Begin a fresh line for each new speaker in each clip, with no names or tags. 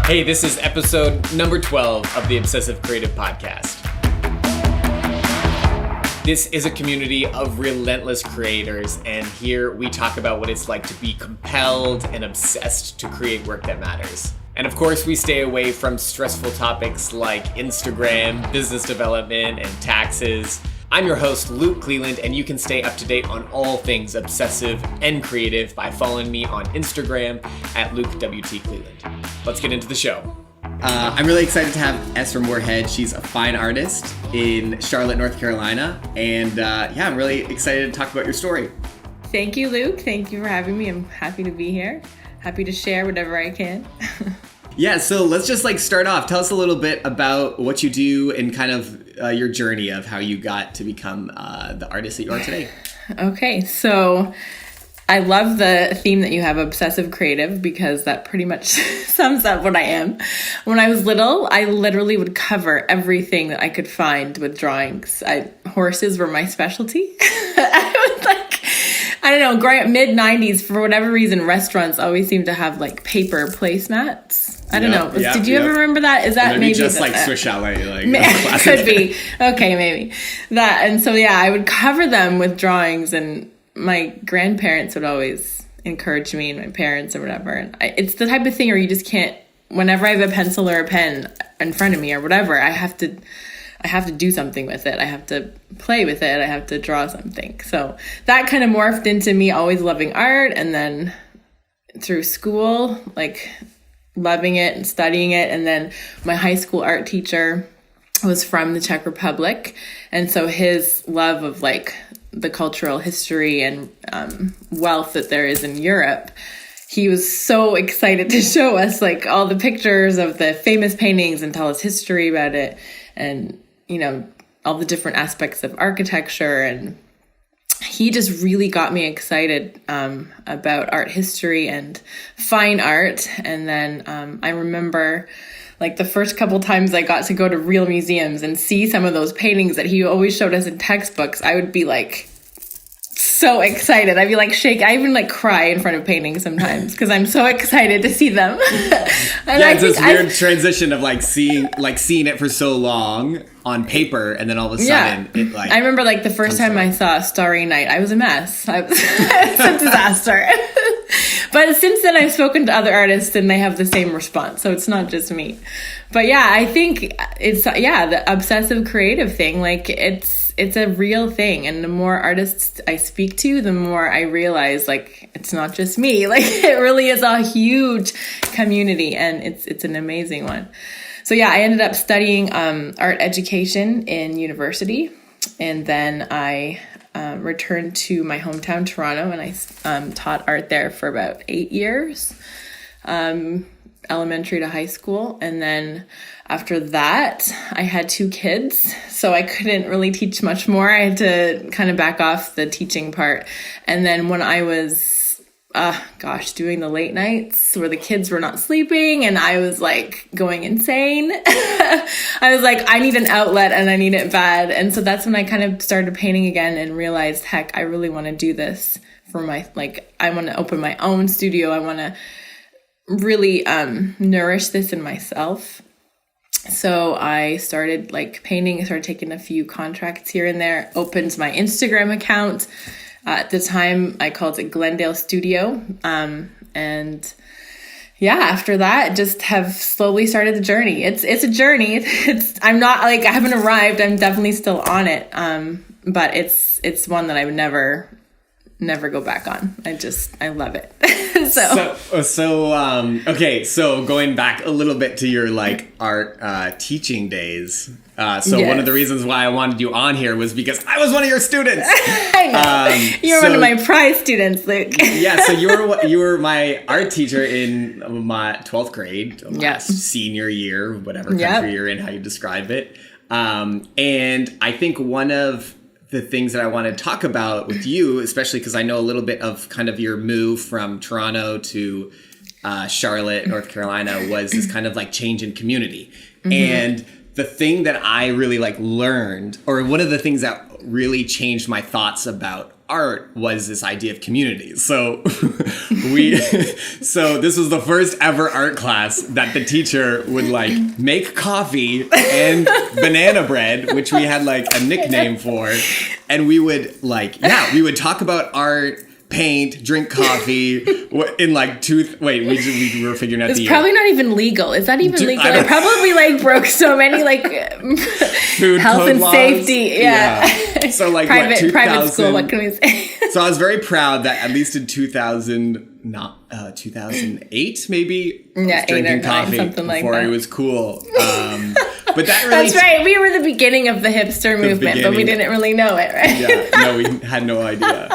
Hey, this is episode number 12 of the Obsessive Creative Podcast. This is a community of relentless creators, and here we talk about what it's like to be compelled and obsessed to create work that matters. And of course, we stay away from stressful topics like Instagram, business development, and taxes. I'm your host, Luke Cleland, and you can stay up to date on all things obsessive and creative by following me on Instagram at LukeWTCleland. Let's get into the show.
I'm really excited to have Esther Moorehead. She's a fine artist in Charlotte, North Carolina. And I'm really excited to talk about your story.
Thank you, Luke. Thank you for having me. I'm happy to be here. Happy to share whatever I can.
Yeah, so let's just start off. Tell us a little bit about what you do and kind of your journey of how you got to become the artist that you are today.
Okay, so I love the theme that you have, obsessive creative, because that pretty much sums up what I am. When I was little, I literally would cover everything that I could find with drawings. Horses were my specialty. I don't know, growing up mid-90s, for whatever reason, restaurants always seem to have paper placemats. I don't know. Did you ever remember that? Is that maybe
just Swiss chalet?
Could be. Okay, maybe. That. And so, I would cover them with drawings, and my grandparents would always encourage me, and my parents or whatever. And it's the type of thing where you just can't, whenever I have a pencil or a pen in front of me or whatever, I have to do something with it. I have to play with it. I have to draw something. So that kind of morphed into me always loving art, and then through school, loving it and studying it. And then my high school art teacher was from the Czech Republic. And so his love of the cultural history and wealth that there is in Europe, he was so excited to show us all the pictures of the famous paintings and tell us history about it. And all the different aspects of architecture. And he just really got me excited about art history and fine art. And then I remember the first couple times I got to go to real museums and see some of those paintings that he always showed us in textbooks, I would be so excited. I'd be shaking. I even cry in front of paintings sometimes because I'm so excited to see them.
It's this weird transition of seeing it for so long on paper, and then all of a sudden it
I remember the first time I saw Starry Night, I was a mess. I was a disaster. But since then I've spoken to other artists and they have the same response, so it's not just me. But I think it's the obsessive creative thing. It's a real thing, and the more artists I speak to, the more I realize it's not just me. It really is a huge community, and it's an amazing one. So I ended up studying art education in university, and then I returned to my hometown, Toronto, and I taught art there for about 8 years, elementary to high school. And then after that, I had 2 kids, so I couldn't really teach much more. I had to kind of back off the teaching part. And then when I was doing the late nights where the kids were not sleeping and I was going insane. I was I need an outlet and I need it bad. And so that's when I kind of started painting again and realized, heck, I really want to do this for my, I want to open my own studio. I want to really nourish this in myself. So I started painting. I started taking a few contracts here and there, opened my Instagram account. At the time, I called it Glendale Studio. After that, just have slowly started the journey. It's a journey. I'm not I haven't arrived. I'm definitely still on it. But it's one that I would never go back on. I love it.
So going back a little bit to your art teaching days. One of the reasons why I wanted you on here was because I was one of your students.
I know. You're one of my prize students, Luke.
So you were my art teacher in my 12th grade, senior year, whatever country you're in, how you describe it. And I think one of the things that I want to talk about with you, especially because I know a little bit of kind of your move from Toronto to Charlotte, North Carolina, was this kind of change in community. Mm-hmm. And the thing that I really learned, or one of the things that really changed my thoughts about art was this idea of community. So so this was the first ever art class that the teacher would like make coffee and banana bread, which we had like a nickname for. And we would like, we would talk about art, paint, drink coffee in like we were figuring out
it's probably not even legal. Is that even legal? I probably like broke so many like
food
health and
laws.
safety. Yeah.
So like
private school. What can we say?
So I was very proud that at least in 2008 maybe, I was drinking coffee
something like
before
that.
it was cool. But that really
that's right. We were the beginning of the hipster movement, but we didn't really know it, right?
Yeah, no, we had no idea.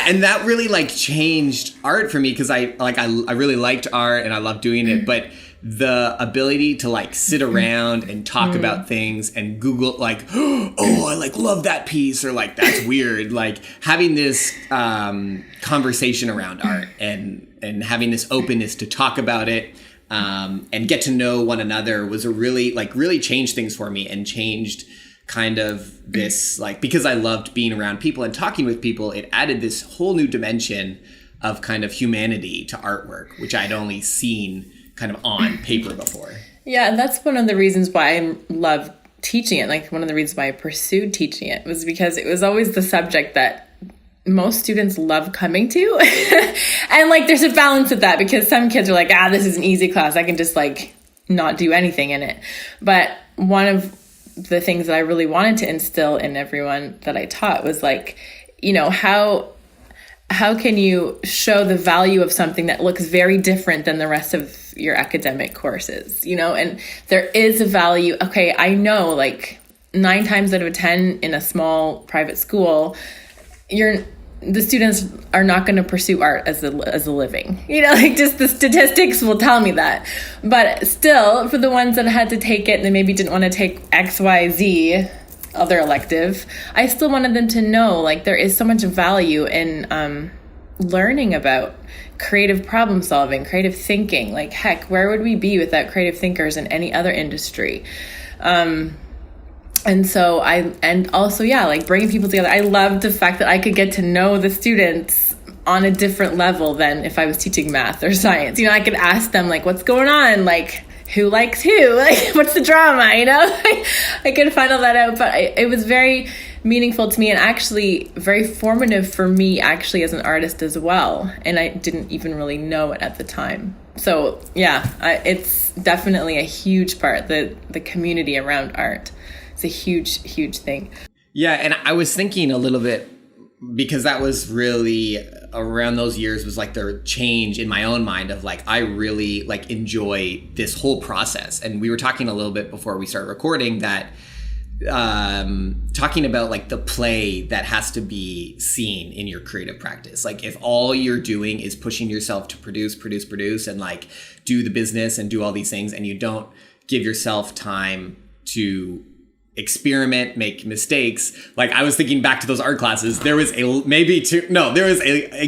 And that really like changed art for me because I really liked art and I loved doing it, but the ability to like sit around and talk about things and Google like, oh, I like love that piece, or like that's weird. Like having this conversation around art and having this openness to talk about it and get to know one another was really changed things for me and changed kind of this, like, because I loved being around people and talking with people, it added this whole new dimension of kind of humanity to artwork, which I'd only seen kind of on paper before.
Yeah, and that's one of the reasons why I love teaching it. Like one of the reasons why I pursued teaching it was because it was always the subject that most students love coming to. And like there's a balance of that because some kids are like, this is an easy class. I can just like not do anything in it. But one of the things that I really wanted to instill in everyone that I taught was like, you know, how can you show the value of something that looks very different than the rest of your academic courses, you know? And there is a value. Okay, I know like 9 times out of 10 in a small private school, the students are not going to pursue art as a living, you know, like just the statistics will tell me that. But still, for the ones that had to take it and they maybe didn't want to take X, Y, Z, other elective, I still wanted them to know like there is so much value in learning about creative problem solving, creative thinking. Like heck, where would we be without creative thinkers in any other industry? And so like bringing people together. I loved the fact that I could get to know the students on a different level than if I was teaching math or science. You know, I could ask them like, what's going on? Like, who likes who? Like, what's the drama? You know, I could find all that out. But it was very meaningful to me and actually very formative for me actually as an artist as well. And I didn't even really know it at the time. So yeah, it's definitely a huge part, the community around art. It's a huge, huge thing.
Yeah, and I was thinking a little bit, because that was really around those years was like the change in my own mind of like, I really like enjoy this whole process. And we were talking a little bit before we started recording that talking about like the play that has to be seen in your creative practice. Like if all you're doing is pushing yourself to produce and like do the business and do all these things, and you don't give yourself time to experiment, make mistakes. Like I was thinking back to those art classes, there was a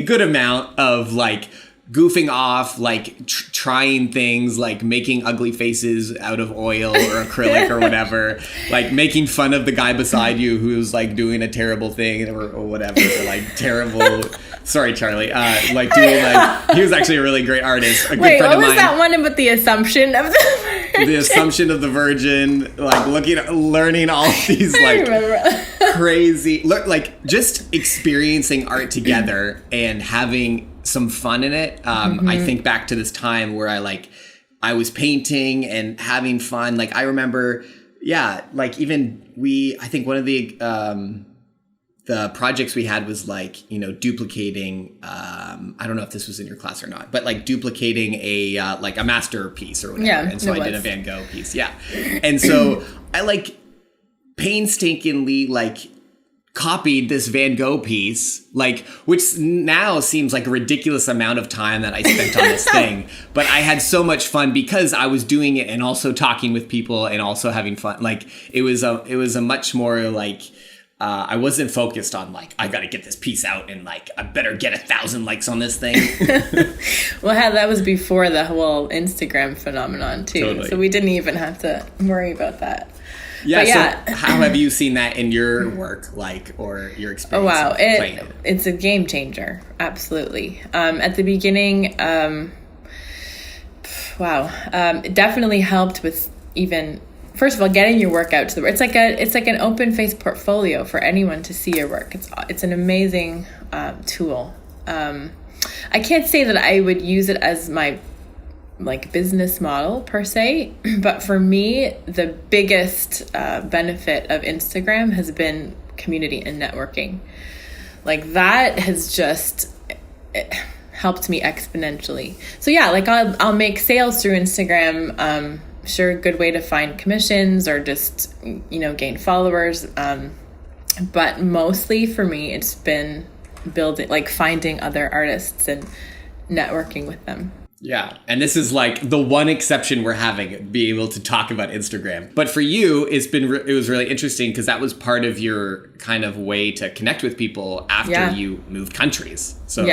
good amount of like goofing off, like trying things, like making ugly faces out of oil or acrylic or whatever, like making fun of the guy beside you who's like doing a terrible thing or whatever, or like terrible. Sorry, Charlie. Like doing like he was actually a really great artist. A good
Wait,
friend
what was
of mine.
that one about the assumption of the Virgin?
The Assumption of the Virgin, like learning all these like crazy, like just experiencing art together and having some fun in it. I think back to this time where I was painting and having fun. Like I remember, like even I think one of the projects we had was like, duplicating, I don't know if this was in your class or not, but like duplicating a masterpiece or whatever.
Yeah,
and so I did a Van Gogh piece. Yeah. And so I like painstakingly like copied this Van Gogh piece, like, which now seems like a ridiculous amount of time that I spent on this thing. But I had so much fun because I was doing it and also talking with people and also having fun. Like it was a much more like, I wasn't focused on like, I got to get this piece out and like, I better get 1,000 likes on this thing.
Well, that was before the whole Instagram phenomenon too.
Totally.
So we didn't even have to worry about that.
Yeah.
But yeah.
So how have you seen that in your work, like, or your experience?
Oh, wow. It's a game changer. Absolutely. At the beginning, it definitely helped with even, first of all, getting your work out to the world. It's like an open face portfolio for anyone to see your work. It's an amazing tool. I can't say that I would use it as my like business model per se, but for me, the biggest benefit of Instagram has been community and networking. Like that has just helped me exponentially. So yeah, like I'll make sales through Instagram. Sure, a good way to find commissions or just, gain followers. But mostly for me, it's been building, like finding other artists and networking with them.
Yeah. And this is like the one exception we're having, being able to talk about Instagram. But for you, it was really interesting because that was part of your kind of way to connect with people after you moved countries. So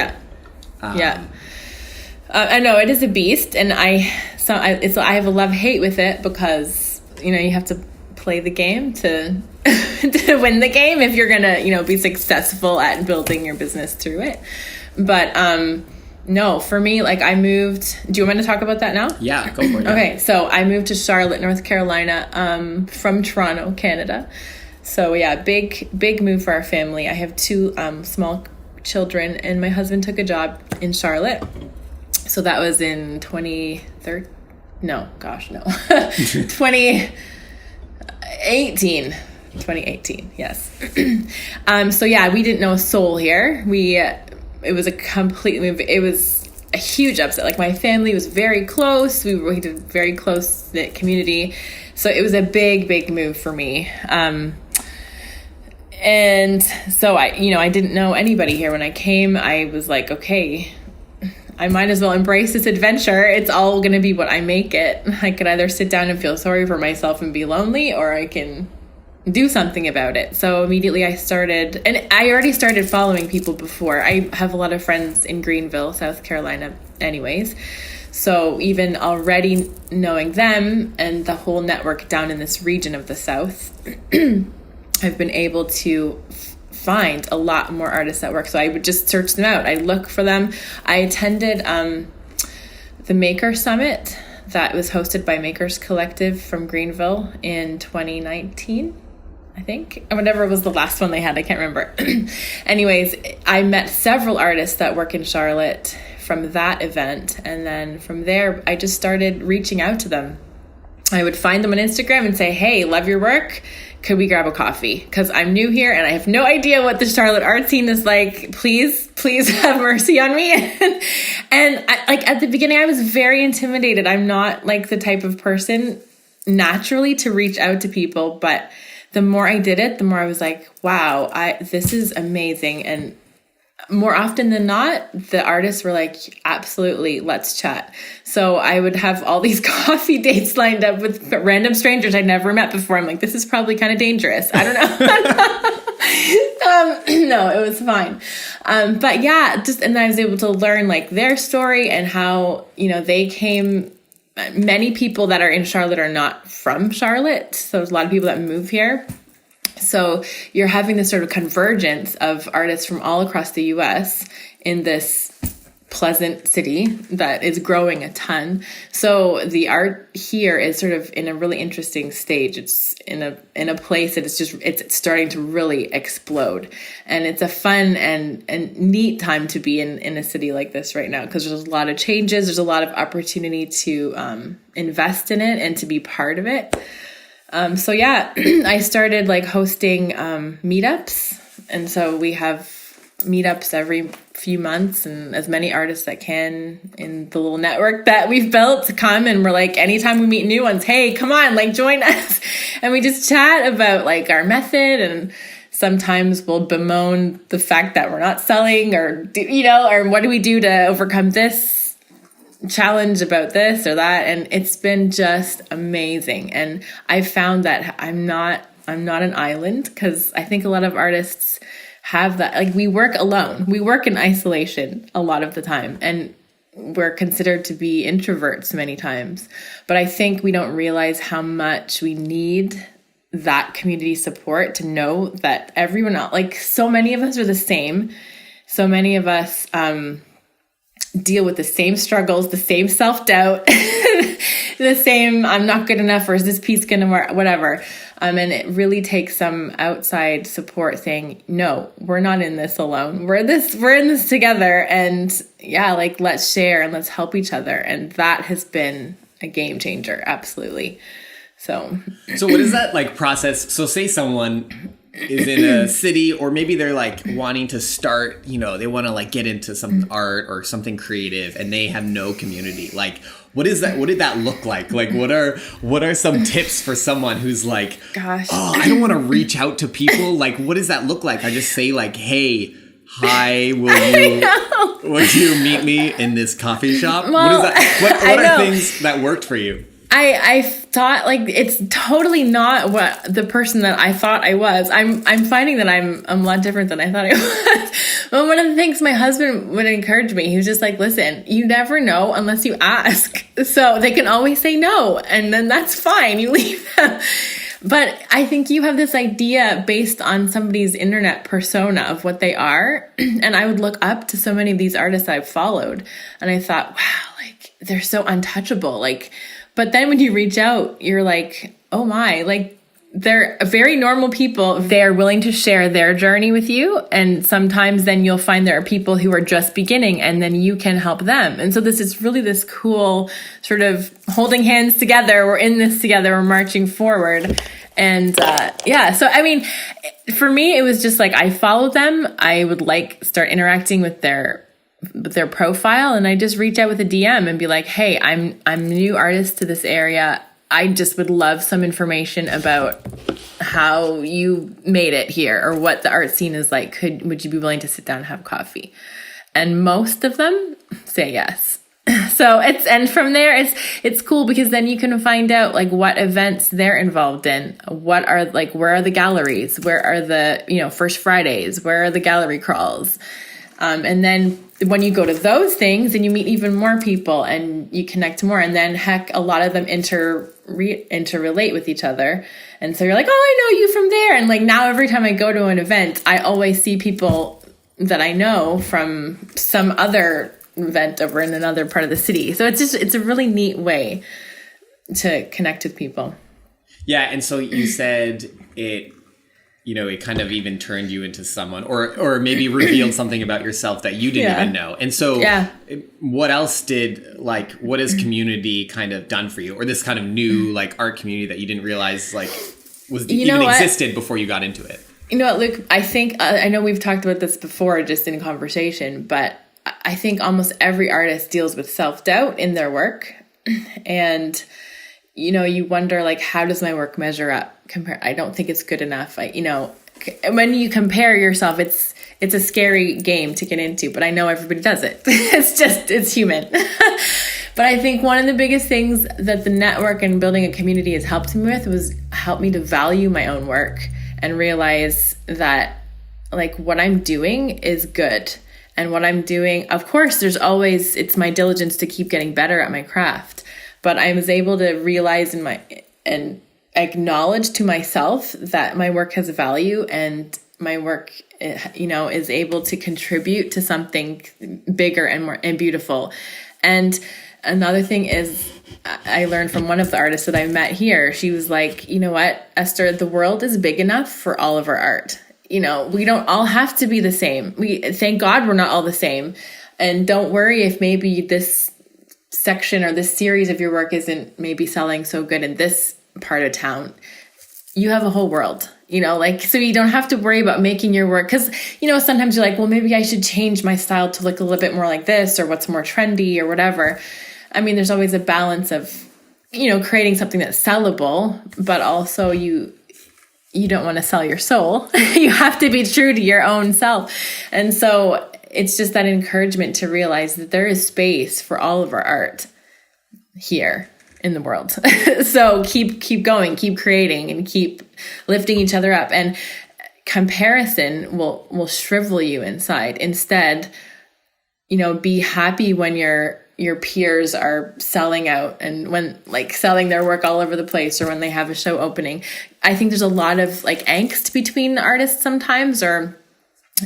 I know it is a beast, and I have a love-hate with it because, you have to play the game to to win the game if you're gonna, be successful at building your business through it. But no, for me, like I moved. Do you want me to talk about that now?
Yeah, go for it.
Okay, so I moved to Charlotte, North Carolina, from Toronto, Canada. So yeah, big move for our family. I have 2 small children, and my husband took a job in Charlotte. So that was in 2018. No, gosh, no. 2018, yes. So yeah, we didn't know a soul here. It was a complete move. It was a huge upset. Like my family was very close. We had a very close knit community. So it was a big move for me. And so I didn't know anybody here when I came. I was like, okay, I might as well embrace this adventure. It's all going to be what I make it. I could either sit down and feel sorry for myself and be lonely, or I can do something about it. So immediately I started, and I already started following people before. I have a lot of friends in Greenville, South Carolina anyways. So even already knowing them and the whole network down in this region of the South, I've been able to find a lot more artists at work. So I would just search them out. I look for them. I attended the Maker Summit that was hosted by Makers Collective from Greenville in 2019, I think. Whatever was the last one they had, I can't remember. Anyways, I met several artists that work in Charlotte from that event. And then from there, I just started reaching out to them. I would find them on Instagram and say, hey, love your work. Could we grab a coffee? Because I'm new here and I have no idea what the Charlotte art scene is like. Please have mercy on me. And at the beginning, I was very intimidated. I'm not like the type of person naturally to reach out to people. But the more I did it, the more I was like, wow, this is amazing. And more often than not, the artists were like, absolutely, let's chat. So I would have all these coffee dates lined up with random strangers I'd never met before. I'm like, this is probably kind of dangerous. I don't know. No, it was fine. But yeah, and I was able to learn like their story and how, they came. Many people that are in Charlotte are not from Charlotte. So there's a lot of people that move here. So you're having this sort of convergence of artists from all across the U.S. in this pleasant city that is growing a ton. So the art here is sort of in a really interesting stage. It's in a place that it's starting to really explode. And it's a fun and neat time to be in a city like this right now, because there's a lot of changes. There's a lot of opportunity to invest in it and to be part of it. So yeah, I started like hosting meetups. And so we have meetups every few months, and as many artists that can in the little network that we've built to come. And we're like, anytime we meet new ones, hey, come on, like join us. And we just chat about like our method, and sometimes we'll bemoan the fact that we're not selling, or, or what do we do to overcome this challenge about this or that. And it's been just amazing. And I've found that I'm not an island, because I think a lot of artists have that. Like, we work alone. We work in isolation a lot of the time, and we're considered to be introverts many times. But I think we don't realize how much we need that community support, to know that everyone else, like so many of us are the same. So many of us deal with the same struggles, the same self-doubt, the same, I'm not good enough, or is this piece going to work, whatever. And it really takes some outside support saying, no, we're not in this alone. We're in this together. And yeah, like, let's share and let's help each other. And that has been a game changer. Absolutely. So
what is that like process? So say someone is in a city, or maybe they're like wanting to start, they want to like get into some art or something creative, and they have no community. Like, what is that? What did that look like? Like, what are some tips for someone who's like,
gosh,
I don't want to reach out to people. Like, what does that look like? I just say like, hey, hi, will you meet me in this coffee shop?
Well,
what is that? What are things that worked for you?
I thought, like, it's totally not what the person that I thought I was. I'm finding that I'm a lot different than I thought I was. But one of the things my husband would encourage me, he was just like, listen, you never know unless you ask. So they can always say no, and then that's fine. You leave them. But I think you have this idea based on somebody's internet persona of what they are. And I would look up to so many of these artists I've followed, and I thought, wow, like, they're so untouchable. Like, but then when you reach out, you're like, oh my, like, they're very normal people. They're willing to share their journey with you. And sometimes then you'll find there are people who are just beginning, and then you can help them. And so this is really this cool sort of holding hands together. We're in this together. We're marching forward. And so, I mean, for me, it was just like, I followed them. I would like start interacting with their profile, and I just reach out with a DM and be like, hey, I'm a new artist to this area. I just would love some information about how you made it here, or what the art scene is like. Would you be willing to sit down and have coffee? And most of them say yes. So and from there it's cool, because then you can find out like what events they're involved in, where are the galleries, where are the, First Fridays, where are the gallery crawls. And then when you go to those things, then you meet even more people and you connect more. And then heck, a lot of them interrelate with each other. And so you're like, oh, I know you from there. And like now every time I go to an event, I always see people that I know from some other event over in another part of the city. So it's a really neat way to connect with people.
Yeah. And so you said it kind of even turned you into someone, or maybe revealed something about yourself that you didn't even know. And so what else what has community kind of done for you, or this kind of new like art community that you didn't realize like was even existed before you got into it?
You know what, Luke, I think, I know we've talked about this before just in conversation, but I think almost every artist deals with self-doubt in their work. And, you wonder, like, how does my work measure up? I don't think it's good enough. When you compare yourself, it's a scary game to get into, but I know everybody does it. It's human. But I think one of the biggest things that the network and building a community has helped me with was help me to value my own work and realize that, like, what I'm doing is good. And what I'm doing, of course, it's my diligence to keep getting better at my craft. But I was able to realize and acknowledge to myself that my work has value, and my work, is able to contribute to something bigger and more and beautiful. And another thing is, I learned from one of the artists that I met here. She was like, you know what, Esther, the world is big enough for all of our art. We don't all have to be the same. Thank God we're not all the same. And don't worry if maybe this section or this series of your work isn't maybe selling so good in this part of town. You have a whole world, so you don't have to worry about making your work. Because, sometimes you're like, well, maybe I should change my style to look a little bit more like this, or what's more trendy or whatever. I mean, there's always a balance of, creating something that's sellable, but also you don't want to sell your soul. You have to be true to your own self. And so it's just that encouragement to realize that there is space for all of our art here in the world. So keep going, keep creating, and keep lifting each other up. And comparison will shrivel you inside. Instead, be happy when you're your peers are selling out and when like selling their work all over the place, or when they have a show opening. I think there's a lot of like angst between artists sometimes, or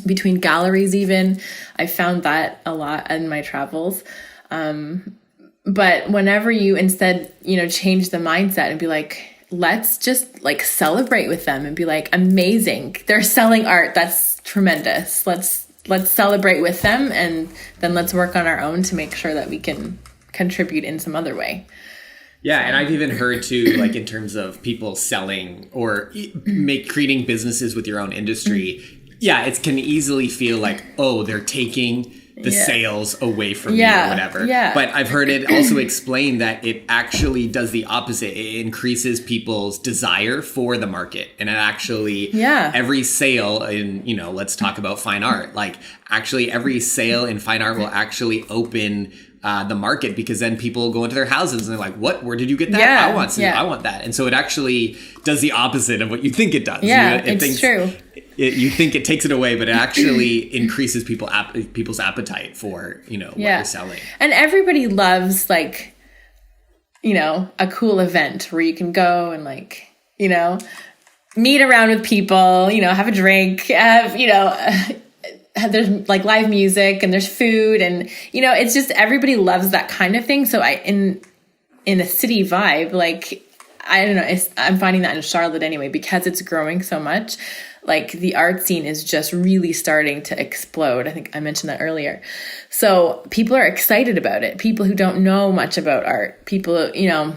between galleries even. I found that a lot in my travels. But whenever you instead, change the mindset and be like, let's just like celebrate with them and be like, amazing, they're selling art. That's tremendous. Let's celebrate with them, and then let's work on our own to make sure that we can contribute in some other way.
Yeah, and I've even heard too, like in terms of people selling or creating businesses with your own industry. Yeah, it can easily feel like, oh, they're taking the sales away from you or whatever.
Yeah.
But I've heard it also explained that it actually does the opposite. It increases people's desire for the market. And it actually, every sale in, let's talk about fine art. Like actually every sale in fine art will actually open the market, because then people go into their houses and they're like, what, where did you get that?
Yeah,
I want that. And so it actually does the opposite of what you think it does.
Yeah, it's true.
You think it takes it away, but it actually increases people's appetite for, what you're selling.
And everybody loves like, a cool event where you can go and like, meet around with people, have a drink, there's like live music and there's food, and it's just everybody loves that kind of thing. So in a city vibe, like I don't know, I'm finding that in Charlotte anyway, because it's growing so much. Like the art scene is just really starting to explode. I think I mentioned that earlier. So people are excited about it. People who don't know much about art, people, the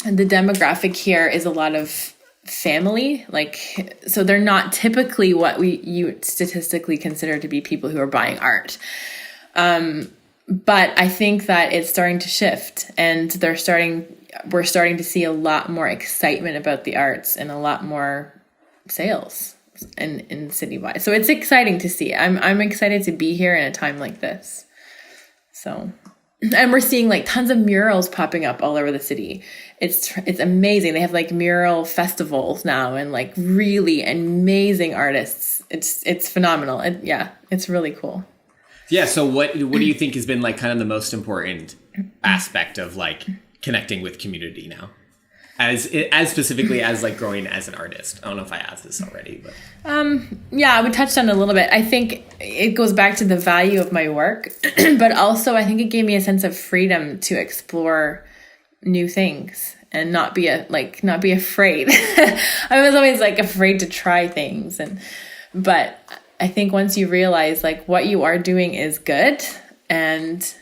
demographic here is a lot of family. Like, so they're not typically what you statistically consider to be people who are buying art. But I think that it's starting to shift, and we're starting to see a lot more excitement about the arts and a lot more sales in citywide. So it's exciting to see. I'm excited to be here in a time like this. So, and we're seeing like tons of murals popping up all over the city. It's amazing. They have like mural festivals now, and like really amazing artists. It's phenomenal. And yeah, it's really cool.
Yeah. So what do you think has been like kind of the most important aspect of like connecting with community now? As specifically as like growing as an artist. I don't know if I asked this already, but
yeah, we touched on it a little bit. I think it goes back to the value of my work, but also I think it gave me a sense of freedom to explore new things and not be afraid. I was always like afraid to try things, but I think once you realize like what you are doing is good, and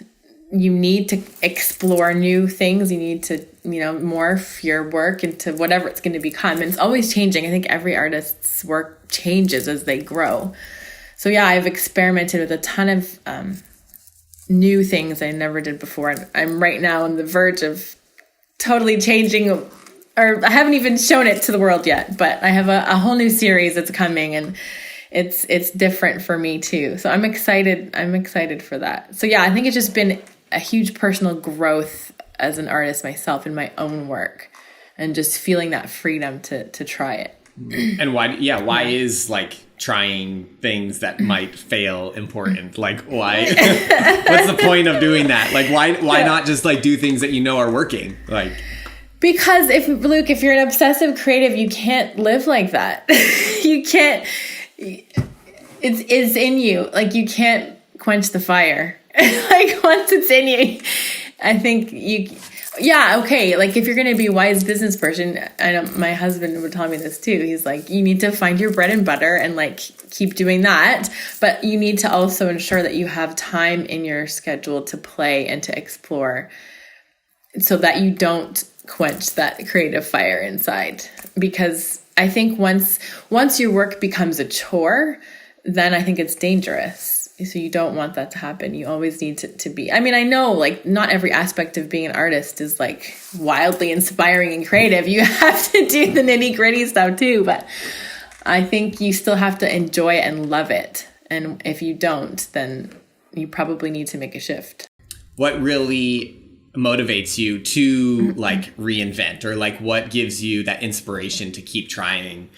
you need to explore new things. You need to, morph your work into whatever it's going to become. And it's always changing. I think every artist's work changes as they grow. So yeah, I've experimented with a ton of new things I never did before. And I'm right now on the verge of totally changing, or I haven't even shown it to the world yet, but I have a whole new series that's coming, and it's different for me too. So I'm excited for that. So yeah, I think it's just been a huge personal growth as an artist myself in my own work, and just feeling that freedom to try it.
And why is like trying things that might fail important? Like why, what's the point of doing that? Like why not just like do things that are working? Like,
because if you're an obsessive creative, you can't live like that. You can't, it's in you. Like you can't quench the fire. Like once it's in you, I think like if you're going to be a wise business person, I know my husband would tell me this too. He's like, you need to find your bread and butter and like keep doing that. But you need to also ensure that you have time in your schedule to play and to explore, so that you don't quench that creative fire inside. Because I think once your work becomes a chore, then I think it's dangerous. So you don't want that to happen. You always need to be, I know like not every aspect of being an artist is like wildly inspiring and creative. You have to do the nitty gritty stuff too, but I think you still have to enjoy it and love it. And if you don't, then you probably need to make a shift.
What really motivates you to like reinvent, or like what gives you that inspiration to keep trying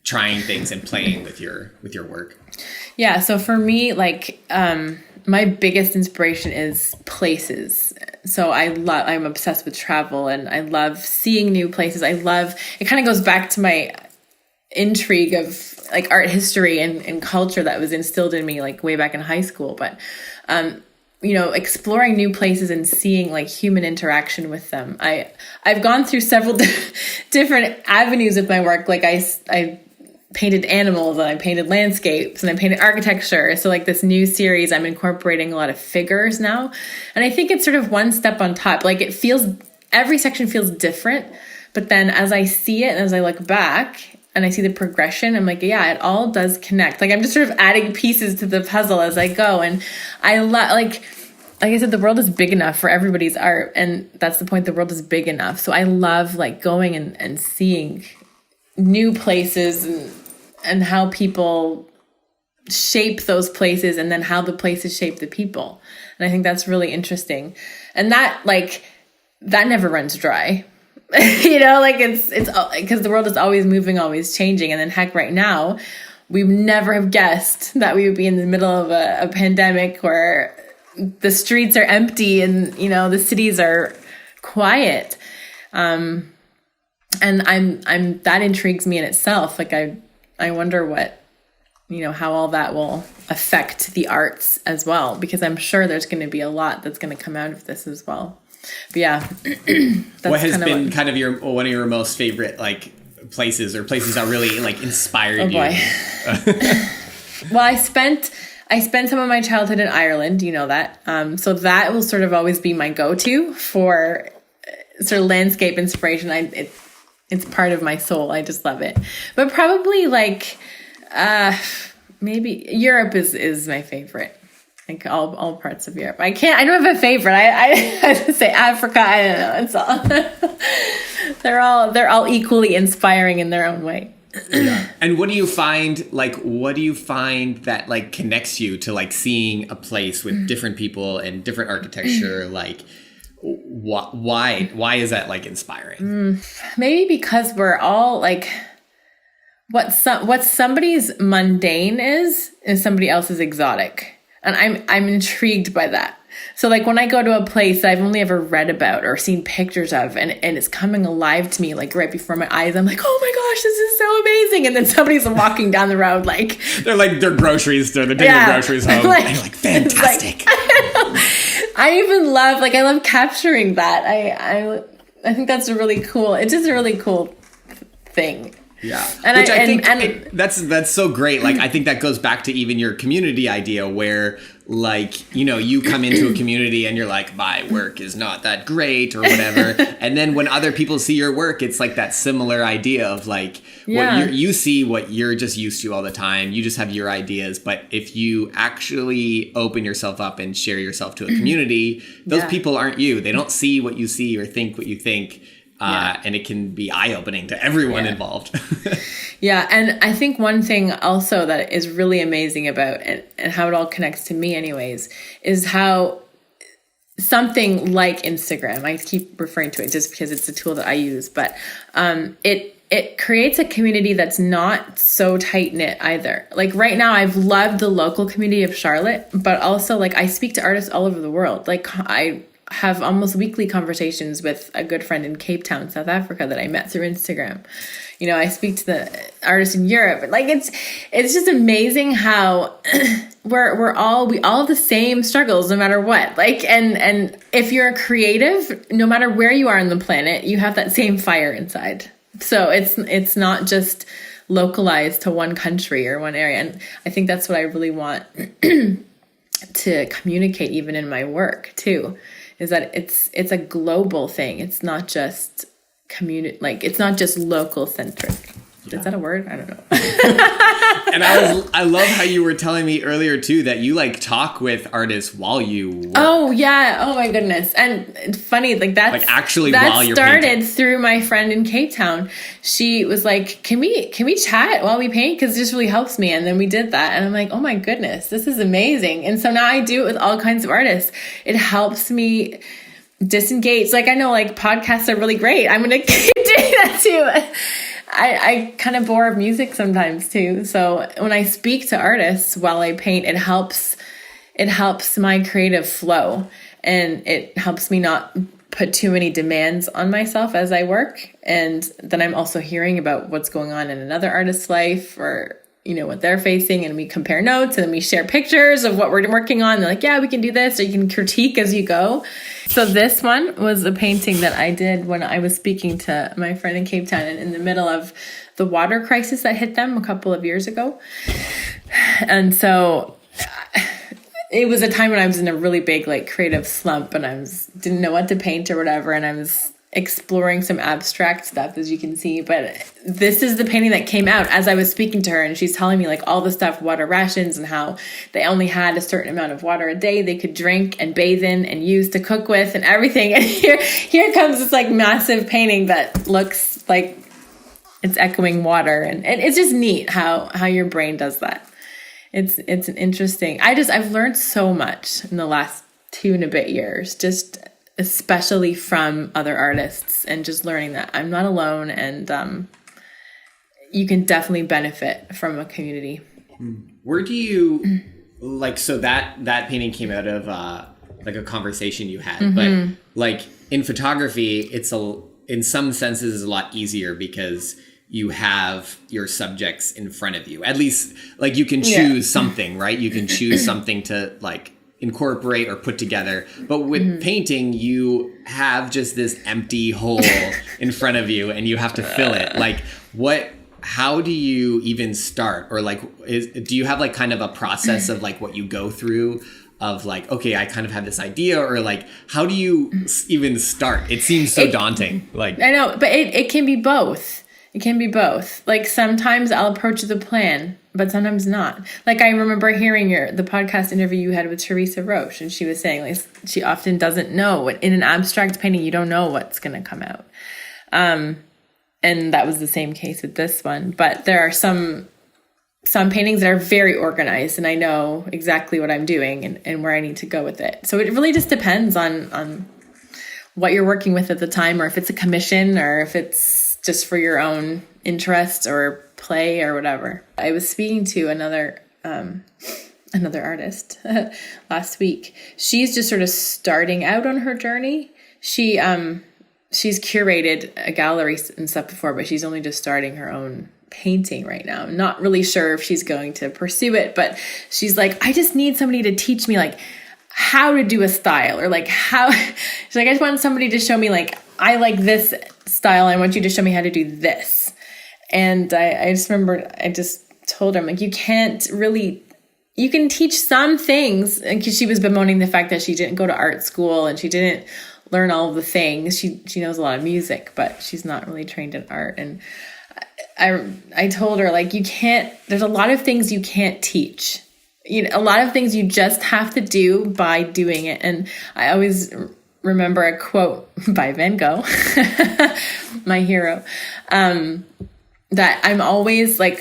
things and playing with your work?
Yeah. So for me, like, my biggest inspiration is places. So I'm obsessed with travel, and I love seeing new places. It kind of goes back to my intrigue of like art history and culture that was instilled in me like way back in high school. But, exploring new places and seeing like human interaction with them. I've gone through several different avenues with my work. Like I painted animals, and I painted landscapes, and I painted architecture. So like this new series, I'm incorporating a lot of figures now. And I think it's sort of one step on top. Like every section feels different, but then as I see it and as I look back and I see the progression, I'm like, yeah, it all does connect. Like I'm just sort of adding pieces to the puzzle as I go. And I love, like I said, the world is big enough for everybody's art. And that's the point. The world is big enough. So I love like going and seeing new places and how people shape those places, and then how the places shape the people. And I think that's really interesting. And that never runs dry. It's because the world is always moving, always changing. And then heck, right now, we would never have guessed that we would be in the middle of a pandemic where the streets are empty and, the cities are quiet. And that intrigues me in itself. Like I wonder what, how all that will affect the arts as well, because I'm sure there's going to be a lot that's going to come out of this as well. But yeah,
what has been kind of one of your most favorite like places, or places that really like inspired you?
Well, I spent some of my childhood in Ireland, that. So that will sort of always be my go-to for sort of landscape inspiration. It's part of my soul. I just love it. But probably like maybe Europe is my favorite. Like all parts of Europe. I don't have a favorite. I have to say Africa. I don't know. It's all they're all equally inspiring in their own way.
Yeah. And what do you find that like connects you to like seeing a place with different people and different architecture? Like why is that like inspiring?
Maybe because we're all like what somebody's mundane is somebody else's exotic. And I'm intrigued by that. So like when I go to a place that I've only ever read about or seen pictures of, and it's coming alive to me like right before my eyes, I'm like, oh my gosh, this is so amazing. And then somebody's walking down the road like
they're taking their groceries home. And you're like, fantastic.
I even love I love capturing that. I think that's it's just a really cool thing.
Yeah, which I think that's so great. Like, I think that goes back to even your community idea where, like, you come into a community and you're like, my work is not that great or whatever. And then when other people see your work, it's like that similar idea of like, what you see what you're just used to all the time. You just have your ideas. But if you actually open yourself up and share yourself to a community, those people aren't you. They don't see what you see or think what you think. And it can be eye-opening to everyone involved.
Yeah, and I think one thing also that is really amazing about it, and how it all connects to me anyways, is how something like Instagram, I keep referring to it just because it's a tool that I use, but it creates a community that's not so tight-knit either. Like right now, I've loved the local community of Charlotte, but also like I speak to artists all over the world. Like I have almost weekly conversations with a good friend in Cape Town, South Africa, that I met through Instagram. I speak to the artists in Europe. Like it's just amazing how we all have the same struggles no matter what. Like and if you're a creative, no matter where you are on the planet, you have that same fire inside. So it's not just localized to one country or one area. And I think that's what I really want to communicate even in my work too. Is that it's a global thing. It's not just it's not just local centric. Is that a word? I don't know.
And I love how you were telling me earlier too that you like talk with artists while you work.
Oh yeah. Oh my goodness. And it's funny, like that's
like actually
that
while you're
started
painting.
Through my friend in Cape Town. She was like, can we chat while we paint? Because it just really helps me. And then we did that. And I'm like, oh my goodness, this is amazing. And so now I do it with all kinds of artists. It helps me disengage. Like I know like podcasts are really great. I'm gonna keep doing that too. I kind of bore of music sometimes too. So when I speak to artists while I paint, it helps it helps my creative flow, and it helps me not put too many demands on myself as I work. And then I'm also hearing about what's going on in another artist's life, or what they're facing, and we compare notes, and then we share pictures of what we're working on. They're like, yeah, we can do this, or you can critique as you go. So this one was a painting that I did when I was speaking to my friend in Cape Town, and in the middle of the water crisis that hit them a couple of years ago. And so it was a time when I was in a really big creative slump, and didn't know what to paint or whatever, and I was exploring some abstract stuff, as you can see. But this is the painting that came out as I was speaking to her, and she's telling me all the stuff, water rations, and how they only had a certain amount of water a day they could drink and bathe in and use to cook with and everything. And here comes this massive painting that looks like it's echoing water, and it's just neat how your brain does that. It's an interesting. I've learned so much in the last 2 and a bit years, just especially from other artists, and just learning that I'm not alone, and you can definitely benefit from a community.
Where do you so that painting came out of a conversation you had, but in photography, it's in some senses a lot easier because you have your subjects in front of you. At least you can choose something, right? You can choose something to incorporate or put together. But with painting, you have just this empty hole in front of you, and you have to fill it. How do you even start? Or do you have kind of a process of what you go through of okay, I kind of have this idea, or how do you even start? It seems so daunting. I
know, but it can be both. It can be both. Sometimes I'll approach the plan, but sometimes not. I remember hearing the podcast interview you had with Teresa Roche, and she was saying she often doesn't know. In an abstract painting, you don't know what's going to come out. And that was the same case with this one. But there are some paintings that are very organized, and I know exactly what I'm doing and where I need to go with it. So it really just depends on what you're working with at the time, or if it's a commission, or if it's just for your own interest or play or whatever. I was speaking to another artist last week. She's just sort of starting out on her journey. She's curated a gallery and stuff before, but she's only just starting her own painting right now. I'm not really sure if she's going to pursue it, but she's I just need somebody to teach me how to do a style, or how. She's I just want somebody to show me I like this style. I want you to show me how to do this. And I just remember, I just told her, you can't really, you can teach some things, because she was bemoaning the fact that she didn't go to art school and she didn't learn all of the things. She knows a lot of music, but she's not really trained in art. And I told her you can't, there's a lot of things you can't teach. A lot of things you just have to do by doing it. And I always remember a quote by Van Gogh, my hero, that I'm always I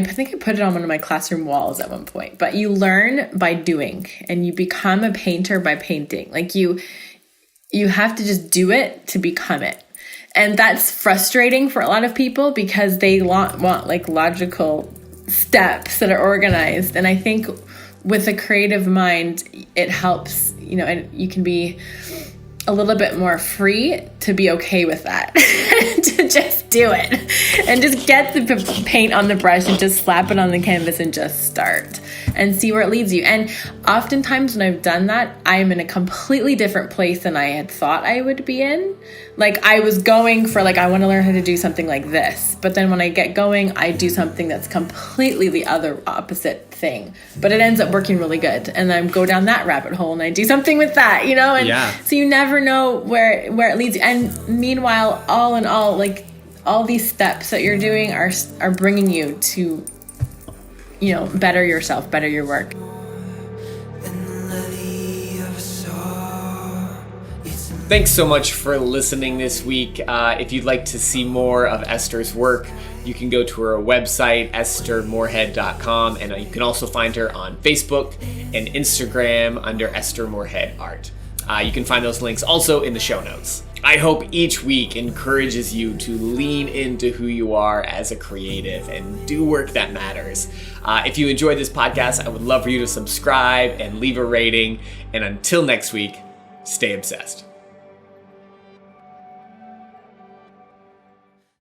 think I put it on one of my classroom walls at one point, but you learn by doing, and you become a painter by painting. You have to just do it to become it. And that's frustrating for a lot of people, because they want logical steps that are organized. And I think with a creative mind, it helps, and you can be a little bit more free to be okay with that, to just do it, and just get the paint on the brush and just slap it on the canvas and just start and see where it leads you. And oftentimes when I've done that, I'm in a completely different place than I had thought I would be in. I was going for I want to learn how to do something like this, but then when I get going, I do something that's completely the other opposite thing, but it ends up working really good, and I go down that rabbit hole and I do something with that, and so you never know where it leads you. And meanwhile, all in all, all these steps that you're doing are bringing you to better yourself, better your work.
Thanks so much for listening this week. If you'd like to see more of Esther's work, you can go to her website, esthermoorehead.com, and you can also find her on Facebook and Instagram under Esther Moorehead Art. You can find those links also in the show notes. I hope each week encourages you to lean into who you are as a creative and do work that matters. If you enjoyed this podcast, I would love for you to subscribe and leave a rating. And until next week, stay obsessed.